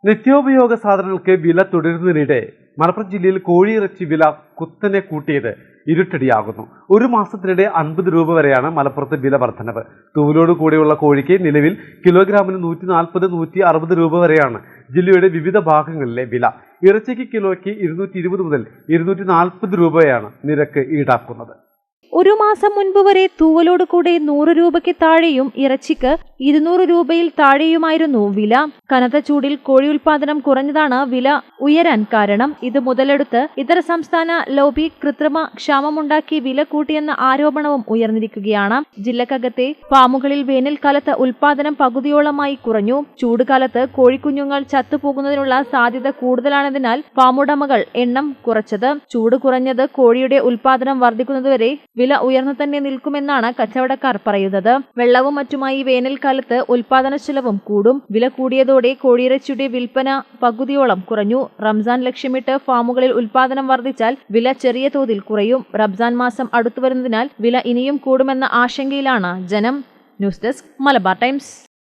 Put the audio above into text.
നിത്യോപയോഗ സാധനങ്ങൾക്ക് വില തുടരുന്നതിനിടെ മലപ്പുറം ജില്ലയിൽ കോഴിയിറച്ചി വില കുത്തനെ കൂട്ടിയത് ഇരുട്ടടിയാകുന്നു. ഒരു മാസത്തിനിടെ 50 രൂപ വരെയാണ് മലപ്പുറത്ത് വില വർധനവ്. തൂവലോട് കൂടെയുള്ള കോഴിക്ക് നിലവിൽ കിലോഗ്രാമിന് 140-160 രൂപ വരെയാണ് ജില്ലയുടെ വിവിധ ഭാഗങ്ങളിലെ വില. ഇറച്ചിക്ക് കിലോയ്ക്ക് 220 മുതൽ 240 രൂപയാണ് നിരക്ക് ഈടാക്കുന്നത്. ഒരു മാസം മുൻപ് വരെ തൂവലോട് കൂടെ 100 രൂപയ്ക്ക് താഴെയും ഇറച്ചിക്ക് 200 രൂപയിൽ താഴെയുമായിരുന്നു വില. കനത്ത ചൂടിൽ കോഴി ഉൽപാദനം കുറഞ്ഞതാണ് വില ഉയരാൻ കാരണം. ഇത് മുതലെടുത്ത് ഇതര സംസ്ഥാന ലോബി കൃത്രിമ ക്ഷാമമുണ്ടാക്കി വില കൂട്ടിയെന്ന ആരോപണവും ഉയർന്നിരിക്കുകയാണ്. ജില്ലക്കകത്തെ ഫാമുകളിൽ വേനൽക്കാലത്ത് ഉൽപാദനം പകുതിയോളമായി കുറഞ്ഞു. ചൂടുകാലത്ത് കോഴിക്കുഞ്ഞുങ്ങൾ ചത്തുപോകുന്നതിനുള്ള സാധ്യത കൂടുതലാണതിനാൽ ഫാമുടമകൾ എണ്ണം കുറച്ചത്. ചൂട് കുറഞ്ഞത് കോഴിയുടെ ഉൽപാദനം വർദ്ധിക്കുന്നതുവരെ വില ഉയർന്നു തന്നെ നിൽക്കുമെന്നാണ് കച്ചവടക്കാർ പറയുന്നത്. വെള്ളവും മറ്റുമായി വേനൽക്കാലത്ത് ഉൽപാദന ചെലവും കൂടും. വില കൂടിയതോടെ കോഴിയിറച്ചിയുടെ വിൽപ്പന പകുതിയോളം കുറഞ്ഞു. റംസാൻ ലക്ഷ്യമിട്ട് ഫാമുകളിൽ ഉൽപാദനം വർദ്ധിച്ചാൽ വില ചെറിയ തോതിൽ കുറയും. റംസാൻ മാസം അടുത്തുവരുന്നതിനാൽ വില ഇനിയും കൂടുമെന്ന ആശങ്കയിലാണ് ജനം. News desk Malabar times.